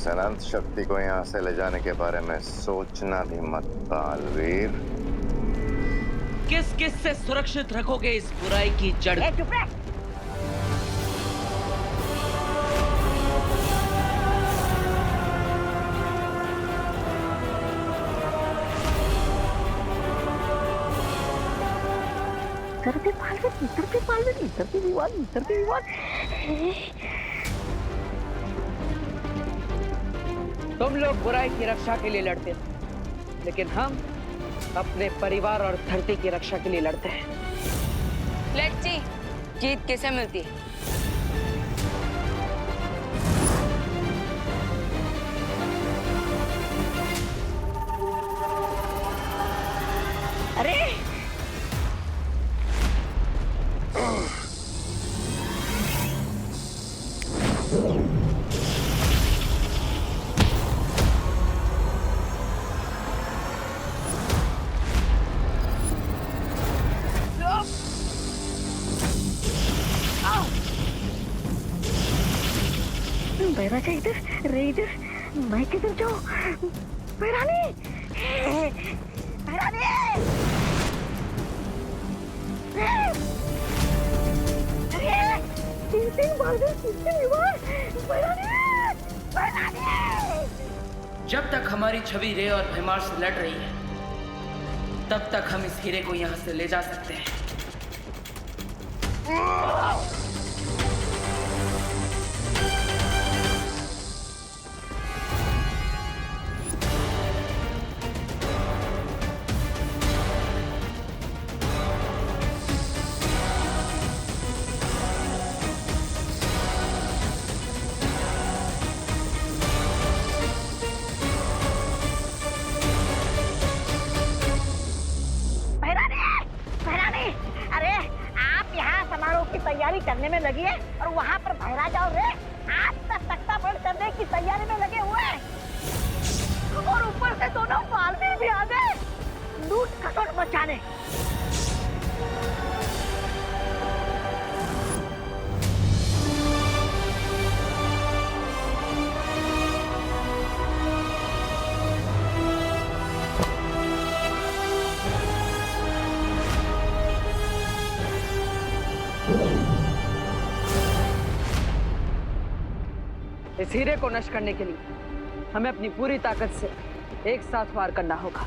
इस अनंत शक्ति को यहाँ से ले जाने के बारे में सोचना भी मत बालवीर। किस किस से सुरक्षित रखोगे इस बुराई की जड़? चुप रह। विवाद। तुम लोग बुराई की रक्षा के लिए लड़ते हो, लेकिन हम अपने परिवार और धरती की रक्षा के लिए लड़ते हैं। लेट्स सी, जीत किसे मिलती है? अरे बैराजा इधर, रे इधर, मैं किधर जाऊं? बैरानी, बैरानी, जब तक हमारी छवि रे और भैमार से लड़ रही है, तब तक हम इस हीरे को यहाँ से ले जा सकते हैं। तैयारी करने में लगी है और वहाँ पर भैरा जाओ रे आप तख्ता पर चढ़ने की तैयारी में लगे हुए हैं और ऊपर से दोनों बालवीर भी आ गए लूट खसोट मचाने। इस हीरे को नष्ट करने के लिए हमें अपनी पूरी ताकत से एक साथ वार करना होगा।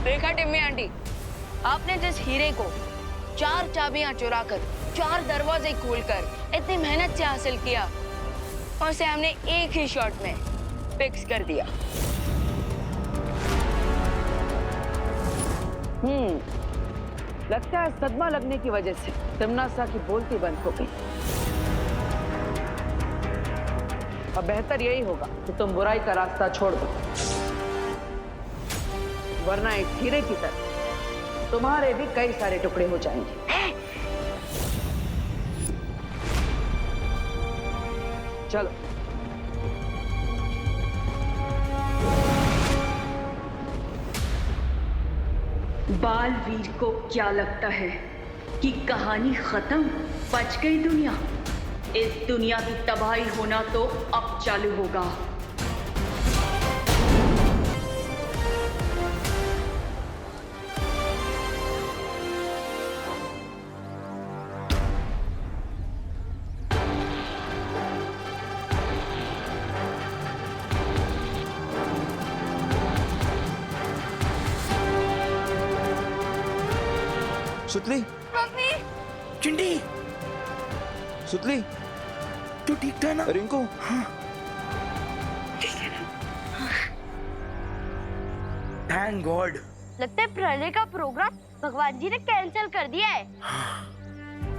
देखा टिम्मी आंटी, आपने जिस हीरे को 4 चाबियां चुराकर 4 दरवाजे खोलकर इतनी मेहनत से हासिल किया, उसे हमने एक ही शॉट में फिक्स कर दिया। लगता है सदमा लगने की वजह से तिम्नासा की बोलती बंद हो गई। अब बेहतर यही होगा कि तुम बुराई का रास्ता छोड़ दो, वरना इस हीरे की तरह तुम्हारे भी कई सारे टुकड़े हो जाएंगे। चलो। बालवीर को क्या लगता है कि कहानी खत्म, बच गई दुनिया? इस दुनिया की तबाही होना तो अब चालू होगा। सुतली, मम्मी चिंटी, सुतली, तू ठीक था ना? रिंकू। Thank God. लगता है प्रलय का प्रोग्राम भगवान जी ने कैंसिल कर दिया है।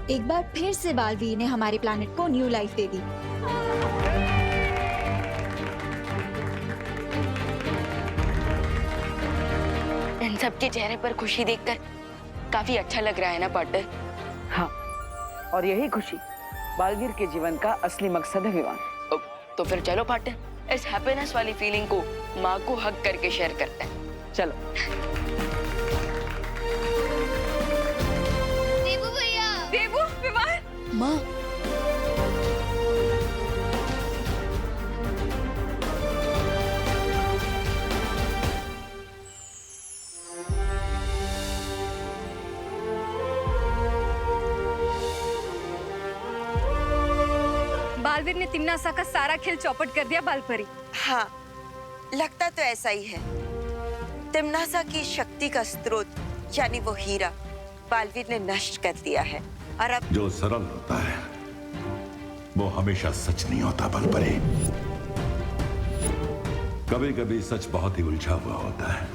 एक बार फिर से बालवीर ने हमारे प्लैनेट को न्यू लाइफ दे दी। इन सबके चेहरे पर खुशी देखकर काफी अच्छा लग रहा है ना पार्टनर? हाँ, और यही खुशी बालवीर के जीवन का असली मकसद है विवान। तो फिर चलो पार्टनर, इस हैप्पीनेस वाली फीलिंग को माँ को हक करके शेयर करते हैं। चलो। देवू भैया, देवू विवान। माँ, बालवीर ने तिम्नासा का सारा खेल चौपट कर दिया बालपरी। हाँ, लगता तो ऐसा ही है। तिम्नासा की शक्ति का स्रोत यानी वो हीरा बालवीर ने नष्ट कर दिया है और अब जो सरल होता है वो हमेशा सच नहीं होता बलपरी। कभी कभी सच बहुत ही उलझा हुआ होता है।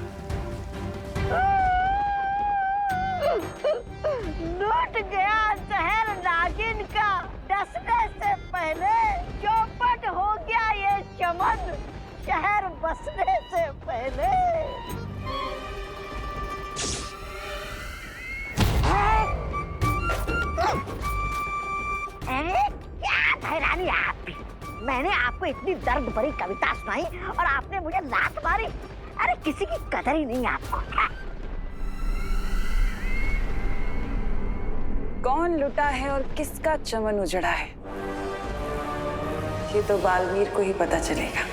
लूट गया शहर नागिन का, डसने से पहले चौपट हो गया ये चमन, शहर बसने से पहले। अरे क्या धैर्य आप भी, मैंने आपको इतनी दर्द भरी कविता सुनाई और आपने मुझे लात मारी। अरे किसी की कदर ही नहीं आपको। कौन लुटा है और किसका चमन उजड़ा है, ये तो बालवीर को ही पता चलेगा।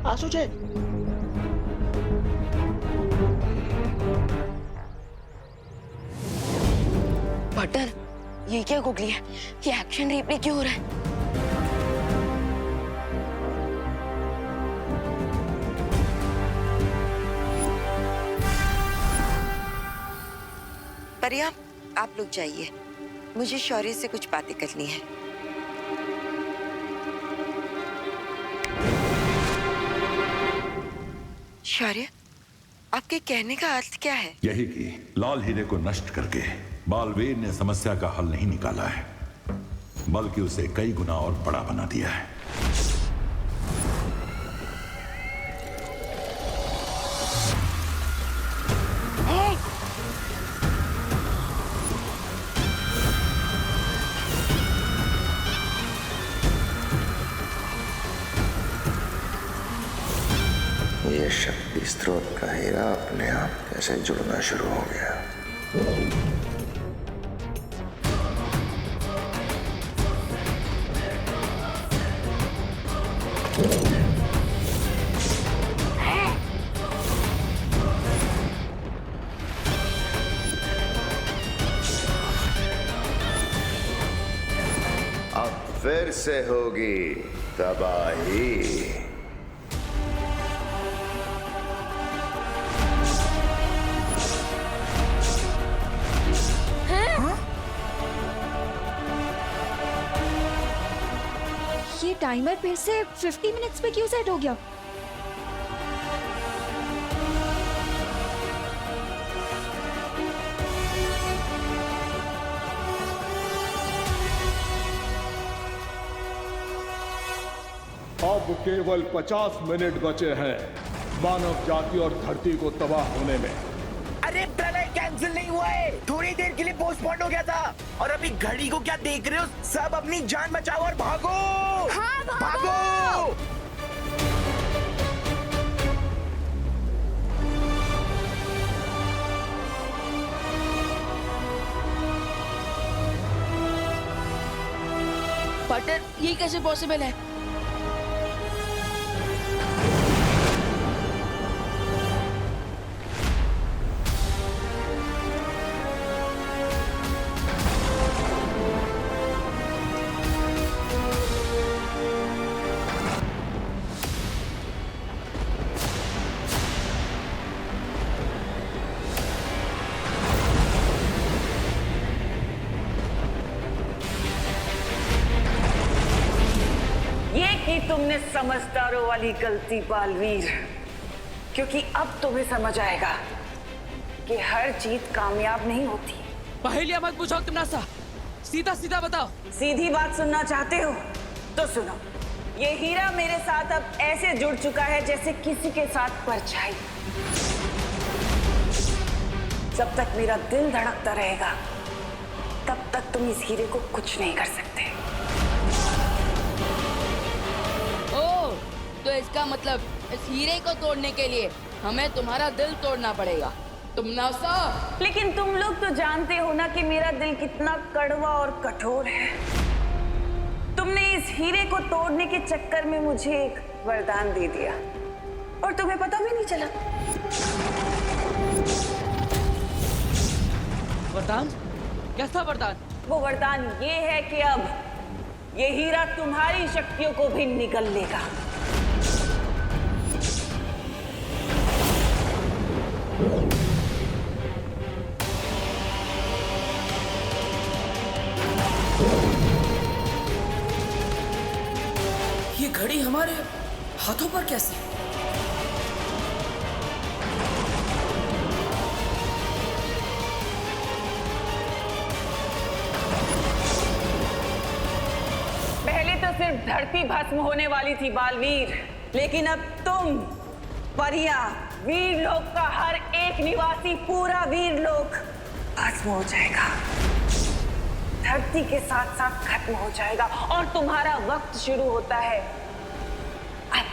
आसुचे, पार्टनर, ये क्या गुगली है? ये एक्शन रिप्ले क्यों हो रहा है? परिया, आप लोग जाइए, मुझे शौर्य से कुछ बातें करनी है। शौर्य, आपके कहने का अर्थ क्या है? यही कि लाल हीरे को नष्ट करके बालवीर ने समस्या का हल नहीं निकाला है, बल्कि उसे कई गुना और बड़ा बना दिया है। ये शक्ति स्रोत का हीरा अपने आप कैसे जुड़ना शुरू हो गया। अब फिर से होगी तबाही। ये टाइमर फिर से 50 मिनट्स पे क्यों सेट हो गया? अब केवल 50 मिनट बचे हैं मानव जाति और धरती को तबाह होने में। अरे प्रलय कैंसिल नहीं हुआ है, थोड़ी देर के लिए पोस्टपोन हो गया था। और अभी घड़ी को क्या देख रहे हो? सब अपनी जान बचाओ और भागो। हाँ, भागो। पार्टनर, ये कैसे पॉसिबल है? की तुमने समझदारों वाली गलती बालवीर, क्योंकि अब तुम्हें समझ आएगा कि हर जीत कामयाब नहीं होती। पहेलियां मत पूछो तिम्नासा, सीधा सीधा बताओ। सीधी बात सुनना चाहते हो तो सुनो। ये हीरा मेरे साथ अब ऐसे जुड़ चुका है जैसे किसी के साथ परछाई। जब तक मेरा दिल धड़कता रहेगा तब तक तुम इस हीरे को कुछ नहीं कर सकते। ओह, तो इसका मतलब इस हीरे को तोड़ने के लिए हमें तुम्हारा दिल तोड़ना पड़ेगा। तिम्नासा, लेकिन तुम लोग तो जानते हो ना कि मेरा दिल कितना कड़वा और कठोर है। तुमने इस हीरे को तोड़ने के चक्कर में मुझे एक वरदान दे दिया और तुम्हें पता भी नहीं चला। वरदान? कैसा वरदान? वो वरदान ये है कि अब ये हीरा तुम्हारी शक्तियों को भी निगल लेगा। ये घड़ी हमारे हाथों पर कैसे? पहले तो सिर्फ धरती भस्म होने वाली थी बालवीर, लेकिन अब तुम, परियां, वीर लोक का हर एक निवासी, पूरा वीर लोक भस्म हो जाएगा, धरती के साथ साथ खत्म हो जाएगा और तुम्हारा वक्त शुरू होता है अब।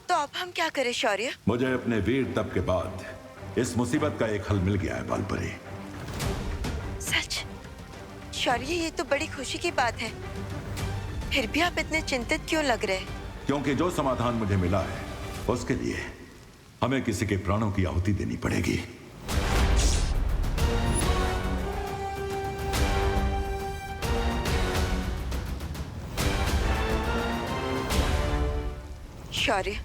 तो अब हम क्या करें शौर्य? मुझे अपने वीर तप के बाद इस मुसीबत का एक हल मिल गया है बालपरी। सच? शौर्य, ये तो बड़ी खुशी की बात है। फिर भी आप इतने चिंतित क्यों लग रहे? क्योंकि जो समाधान मुझे मिला है उसके लिए हमें किसी के प्राणों की आहुति देनी पड़ेगी। शौर्य,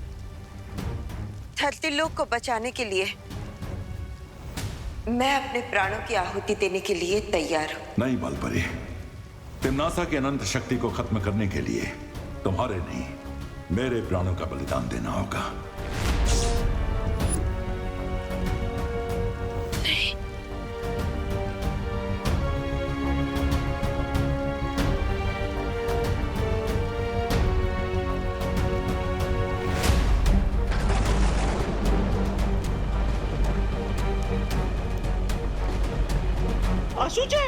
धरती लोक को बचाने के लिए मैं अपने प्राणों की आहुति देने के लिए तैयार हूं। नहीं बालपरी, तिम्नासा की अनंत शक्ति को खत्म करने के लिए तुम्हारे नहीं, मेरे प्राणों का बलिदान देना होगा। नहीं। आशुचे,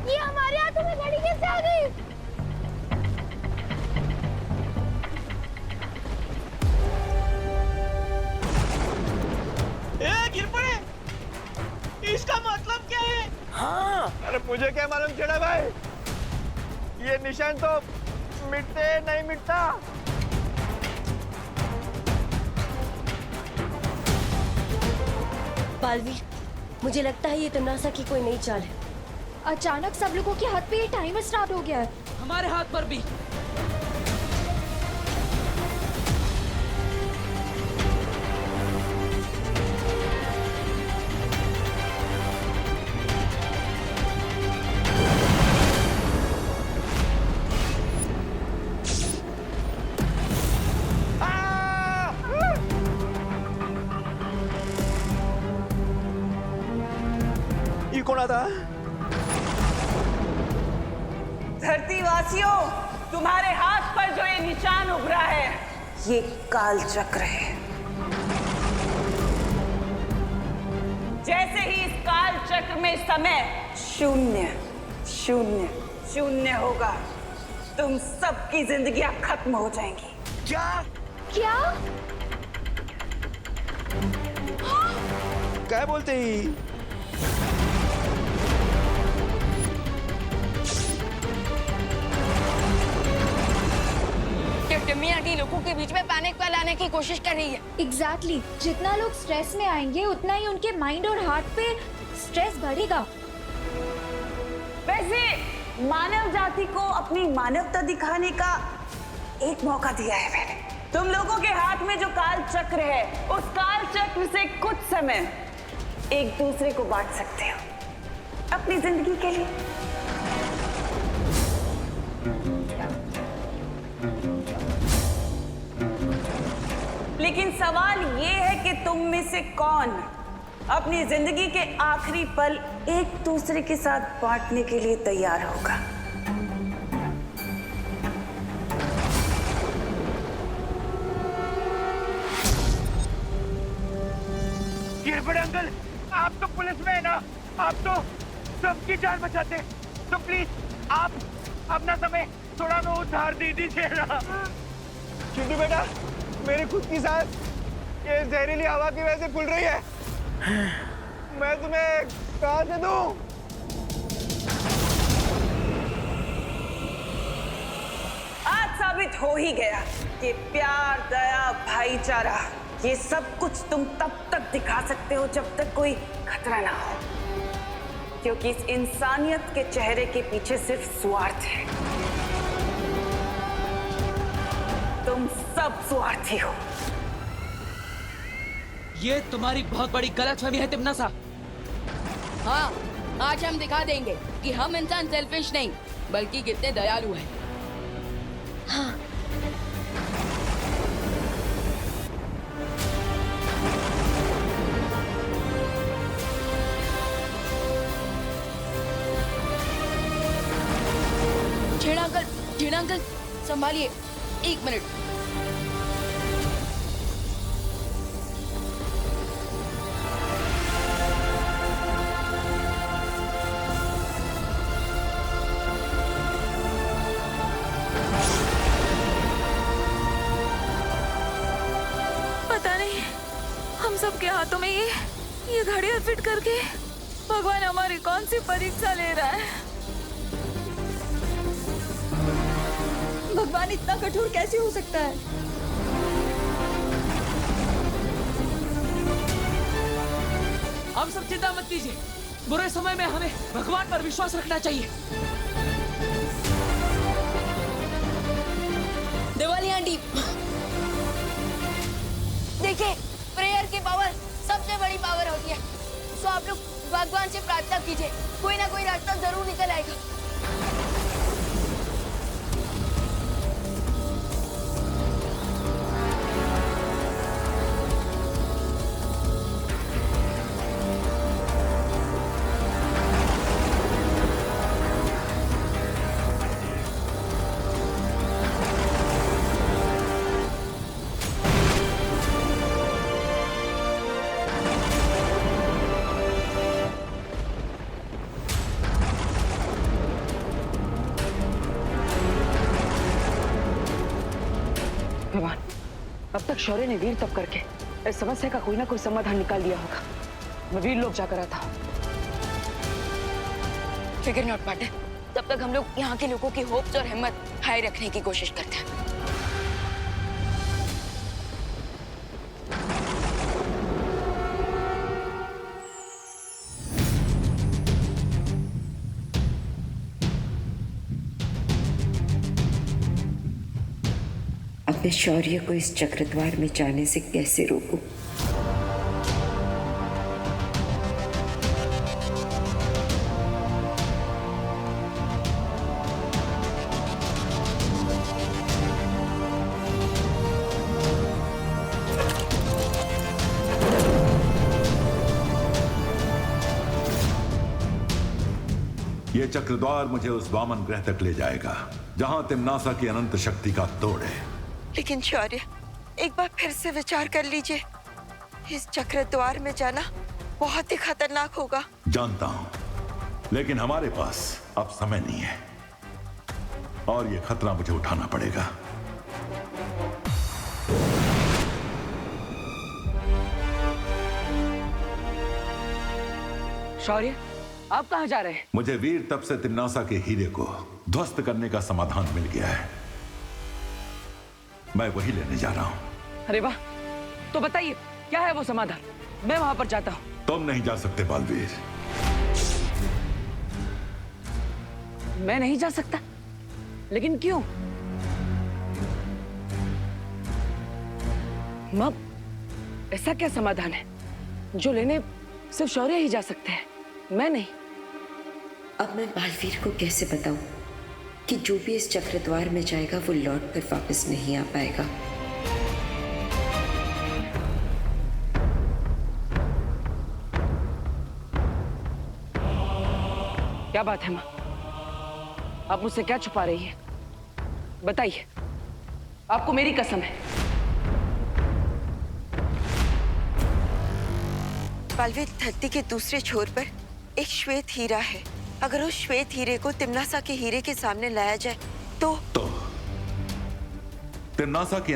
ये हमारे हाथों में घड़ी कैसे आ गई? गिर पड़े। इसका मतलब क्या है? हाँ, अरे मुझे क्या मालूम चढ़ा भाई, ये निशान तो मिटते नहीं मिटता। बालवीर, मुझे लगता है ये तिम्नासा की कोई नई चाल है। अचानक सब लोगों के हाथ पे ये टाइमर स्टार्ट हो गया है। हमारे हाथ पर भी। ये कौन आता? धरतीवासियों, तुम्हारे हाथ पर जो ये निशान उभरा है, ये काल चक्र है। जैसे ही इस काल चक्र में समय शून्य शून्य शून्य होगा, तुम सबकी जिंदगियां खत्म हो जाएंगी। क्या? क्या? क्या बोलते ही? लोगों के बीच में पैनिक फैलाने की कोशिश कर रही है। एग्जैक्टली जितना लोग स्ट्रेस में आएंगे उतना ही उनके माइंड और हार्ट पे स्ट्रेस बढ़ेगा। वैसे मानव जाति को अपनी मानवता दिखाने का एक मौका दिया है मैंने। तुम लोगों के हाथ में जो काल चक्र है, उस काल चक्र से कुछ समय एक दूसरे को बांट सकते हो अपनी जिंदगी के लिए। लेकिन सवाल ये है कि तुम में से कौन अपनी जिंदगी के आखिरी पल एक दूसरे के साथ बांटने के लिए तैयार होगा। ये बड़े अंकल, आप तो पुलिस में है ना, आप तो सबकी जान बचाते हैं, तो प्लीज आप अपना समय थोड़ा मैं उधार दे दीजिए ना। चिंटू बेटा, मेरी खुद की सांस ये जहरीली हवा की वजह से फूल रही है, मैं तुम्हें कहाँ से दूं? आज साबित हो ही गया कि प्यार, दया, भाईचारा ये सब कुछ तुम तब तक दिखा सकते हो जब तक कोई खतरा ना हो, क्योंकि इस इंसानियत के चेहरे के पीछे सिर्फ स्वार्थ है। तुम सब स्वार्थी हो। ये तुम्हारी बहुत बड़ी गलतफहमी है तिम्नासा। हाँ, आज हम दिखा देंगे कि हम इंसान सेल्फिश नहीं बल्कि कितने दयालु हैं। हाँ। झेड़ा अंकल संभालिए, 1 मिनट। पता नहीं हम सबके हाथों में ये घड़ियां फिट करके भगवान हमारी कौन सी परीक्षा ले रहा है। भगवान इतना कठोर कैसे हो सकता है? आप सब चिंता मत कीजिए, बुरे समय में हमें भगवान पर विश्वास रखना चाहिए। दिवाली आंटी, देखिए प्रेयर की पावर सबसे बड़ी पावर होती है। तो आप लोग भगवान से प्रार्थना कीजिए, कोई ना कोई रास्ता जरूर निकल आएगा। भगवान, अब तक शौर्य ने वीर तप करके इस समस्या का कोई ना कोई समाधान निकाल दिया होगा। मैं वीर लोग जाकर आता हूँ। फिक्र नॉट पार्टनर, तब तक हम लोग यहाँ के लोगों की होप्स और हिम्मत हाई रखने की कोशिश करते हैं। अब मैं शौर्य को इस चक्रद्वार में जाने से कैसे रोकूं? ये चक्रद्वार मुझे उस वामन ग्रह तक ले जाएगा जहां तिम्नासा की अनंत शक्ति का तोड़ है। लेकिन शौर्य, एक बार फिर से विचार कर लीजिए, इस चक्रद्वार में जाना बहुत ही खतरनाक होगा। जानता हूं, लेकिन हमारे पास अब समय नहीं है और ये खतरा मुझे उठाना पड़ेगा। शौर्य, आप कहां जा रहे हैं? मुझे वीर तप से तिम्नासा के हीरे को ध्वस्त करने का समाधान मिल गया है। मैं वही लेने जा रहा हूँ। अरे वाह, तो बताइए क्या है वो समाधान? मैं वहां पर जाता हूँ। तुम नहीं जा सकते बालवीर। मैं नहीं जा सकता? लेकिन क्यों? मां, ऐसा क्या समाधान है जो लेने सिर्फ शौर्य ही जा सकते हैं, मैं नहीं? अब मैं बालवीर को कैसे बताऊं कि जो भी इस चक्रद्वार में जाएगा वो लौट कर वापस नहीं आ पाएगा। क्या बात है मां? आप मुझसे क्या छुपा रही हैं? बताइए, आपको मेरी कसम है। बालवीर, धरती के दूसरे छोर पर एक श्वेत हीरा है। अगर उस श्वेत हीरे को तिम्नासा के हीरे के सामने लाया जाए तो तिम्नासा की